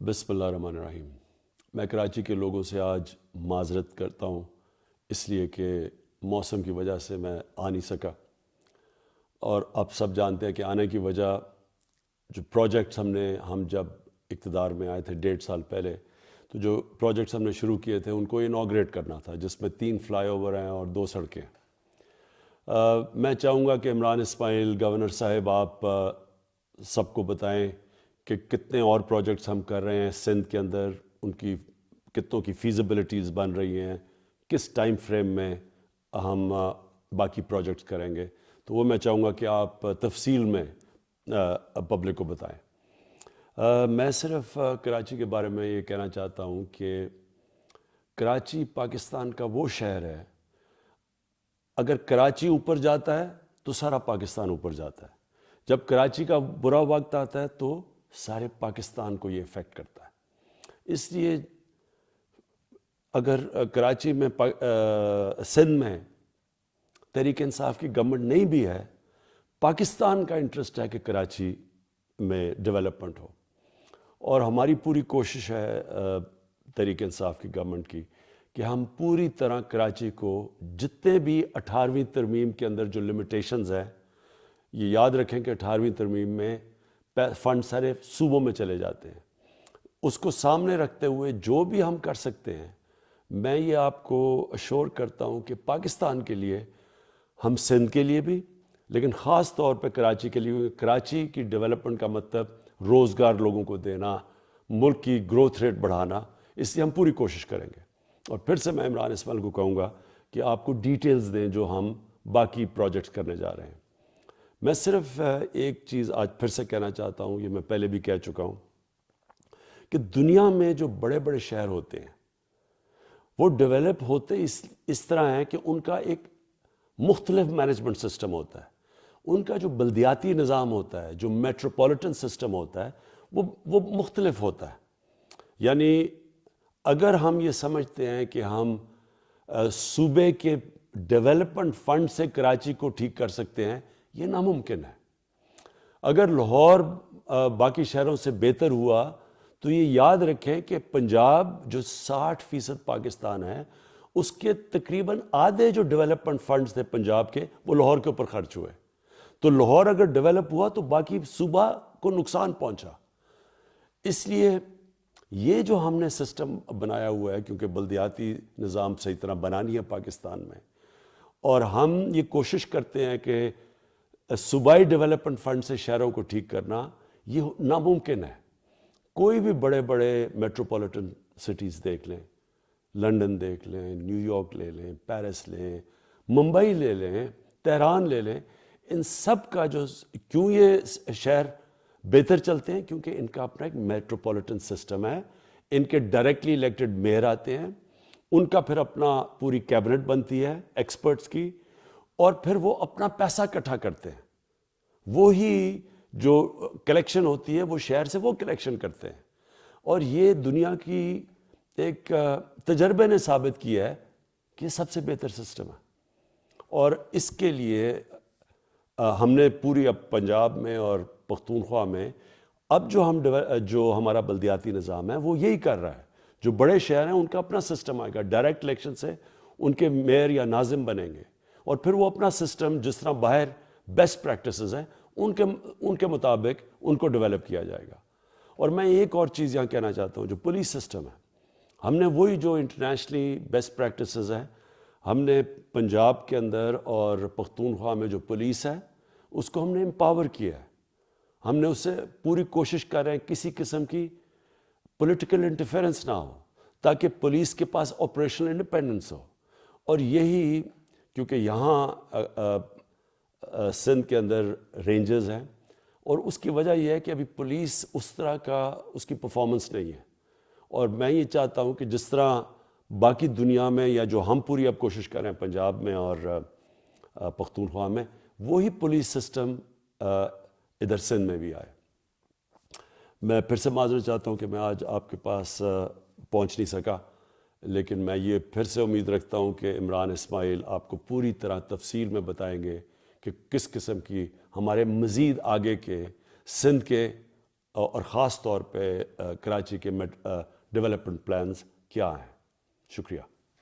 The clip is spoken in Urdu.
بسم اللہ الرحمن الرحیم۔ میں کراچی کے لوگوں سے آج معذرت کرتا ہوں، اس لیے کہ موسم کی وجہ سے میں آ نہیں سکا، اور آپ سب جانتے ہیں کہ آنے کی وجہ جو پروجیکٹس ہم جب اقتدار میں آئے تھے 1.5 سال پہلے، تو جو پروجیکٹس ہم نے شروع کیے تھے ان کو انوگریٹ کرنا تھا، جس میں 3 فلائی اوور ہیں اور 2 سڑکیں۔ میں چاہوں گا کہ عمران اسماعیل گورنر صاحب آپ سب کو بتائیں کہ کتنے اور پروجیکٹس ہم کر رہے ہیں سندھ کے اندر، ان کی کتنوں کی فیزیبلٹیز بن رہی ہیں، کس ٹائم فریم میں ہم باقی پروجیکٹس کریں گے، تو وہ میں چاہوں گا کہ آپ تفصیل میں پبلک کو بتائیں۔ میں صرف کراچی کے بارے میں یہ کہنا چاہتا ہوں کہ کراچی پاکستان کا وہ شہر ہے، اگر کراچی اوپر جاتا ہے تو سارا پاکستان اوپر جاتا ہے، جب کراچی کا برا وقت آتا ہے تو سارے پاکستان کو یہ افیکٹ کرتا ہے۔ اس لیے اگر کراچی میں سندھ میں تحریک انصاف کی گورنمنٹ نہیں بھی ہے، پاکستان کا انٹرسٹ ہے کہ کراچی میں ڈیولپمنٹ ہو، اور ہماری پوری کوشش ہے تحریک انصاف کی گورنمنٹ کی کہ ہم پوری طرح کراچی کو جتنے بھی 18ویں ترمیم کے اندر جو لمیٹیشنز ہیں، یہ یاد رکھیں کہ 18ویں ترمیم میں فنڈ سارے صوبوں میں چلے جاتے ہیں، اس کو سامنے رکھتے ہوئے جو بھی ہم کر سکتے ہیں، میں یہ آپ کو اشور کرتا ہوں کہ پاکستان کے لیے، ہم سندھ کے لیے بھی، لیکن خاص طور پہ کراچی کے لیے، کراچی کی ڈیولپمنٹ کا مطلب روزگار لوگوں کو دینا، ملک کی گروتھ ریٹ بڑھانا، اس لیے ہم پوری کوشش کریں گے۔ اور پھر سے میں عمران اسماعیل کو کہوں گا کہ آپ کو ڈیٹیلز دیں جو ہم باقی پروجیکٹس کرنے جا رہے ہیں۔ میں صرف ایک چیز آج پھر سے کہنا چاہتا ہوں، یہ میں پہلے بھی کہہ چکا ہوں، کہ دنیا میں جو بڑے بڑے شہر ہوتے ہیں وہ ڈیولپ ہوتے اس طرح ہیں کہ ان کا ایک مختلف مینجمنٹ سسٹم ہوتا ہے، ان کا جو بلدیاتی نظام ہوتا ہے، جو میٹروپولیٹن سسٹم ہوتا ہے، وہ مختلف ہوتا ہے۔ یعنی اگر ہم یہ سمجھتے ہیں کہ ہم صوبے کے ڈیولپمنٹ فنڈ سے کراچی کو ٹھیک کر سکتے ہیں، یہ ناممکن ہے۔ اگر لاہور باقی شہروں سے بہتر ہوا تو یہ یاد رکھیں کہ پنجاب جو 60% پاکستان ہے، اس کے تقریباً آدھے جو ڈیولپمنٹ فنڈز تھے پنجاب کے، وہ لاہور کے اوپر خرچ ہوئے، تو لاہور اگر ڈیولپ ہوا تو باقی صوبہ کو نقصان پہنچا۔ اس لیے یہ جو ہم نے سسٹم بنایا ہوا ہے، کیونکہ بلدیاتی نظام صحیح طرح بنانی ہے پاکستان میں، اور ہم یہ کوشش کرتے ہیں کہ صوبائی ڈیولپمنٹ فنڈ سے شہروں کو ٹھیک کرنا، یہ ناممکن ہے۔ کوئی بھی بڑے بڑے میٹروپولیٹن سٹیز دیکھ لیں، لندن دیکھ لیں، نیو یارک لے لیں، پیرس لیں، ممبئی لے لیں، تہران لے لیں، ان سب کا کیوں یہ شہر بہتر چلتے ہیں؟ کیونکہ ان کا اپنا ایک میٹروپولیٹن سسٹم ہے، ان کے ڈائریکٹلی الیکٹڈ میئر آتے ہیں، ان کا پھر اپنا پوری کیبنٹ بنتی ہے ایکسپرٹس کی، اور پھر وہ اپنا پیسہ اکٹھا کرتے ہیں، وہی جو کلیکشن ہوتی ہے وہ شہر سے وہ کلیکشن کرتے ہیں، اور یہ دنیا کی ایک تجربے نے ثابت کیا ہے کہ یہ سب سے بہتر سسٹم ہے۔ اور اس کے لیے ہم نے پوری اب پنجاب میں اور پختونخوا میں اب جو ہمارا بلدیاتی نظام ہے وہ یہی کر رہا ہے۔ جو بڑے شہر ہیں ان کا اپنا سسٹم آئے گا، ڈائریکٹ الیکشن سے ان کے میئر یا ناظم بنیں گے، اور پھر وہ اپنا سسٹم جس طرح باہر بیسٹ پریکٹسز ہیں ان کے مطابق ان کو ڈیولپ کیا جائے گا۔ اور میں ایک اور چیز یہاں کہنا چاہتا ہوں، جو پولیس سسٹم ہے، ہم نے وہی جو انٹرنیشنلی بیسٹ پریکٹسز ہیں، ہم نے پنجاب کے اندر اور پختونخوا میں جو پولیس ہے اس کو ہم نے امپاور کیا ہے، ہم نے اس سے پوری کوشش کر رہے ہیں کسی قسم کی پولیٹیکل انٹرفیرنس نہ ہو، تاکہ پولیس کے پاس آپریشنل انڈیپینڈنس ہو۔ اور یہی کیونکہ یہاں سندھ کے اندر رینجرز ہیں، اور اس کی وجہ یہ ہے کہ ابھی پولیس اس طرح کا اس کی پرفارمنس نہیں ہے، اور میں یہ چاہتا ہوں کہ جس طرح باقی دنیا میں، یا جو ہم پوری اب کوشش کر رہے ہیں پنجاب میں اور پختونخوا میں، وہی پولیس سسٹم ادھر سندھ میں بھی آئے۔ میں پھر سے معذرت چاہتا ہوں کہ میں آج آپ کے پاس پہنچ نہیں سکا، لیکن میں یہ پھر سے امید رکھتا ہوں کہ عمران اسماعیل آپ کو پوری طرح تفصیل میں بتائیں گے کہ کس قسم کی ہمارے مزید آگے کے سندھ کے اور خاص طور پہ کراچی کے ڈیولپمنٹ پلانز کیا ہیں. شکریہ.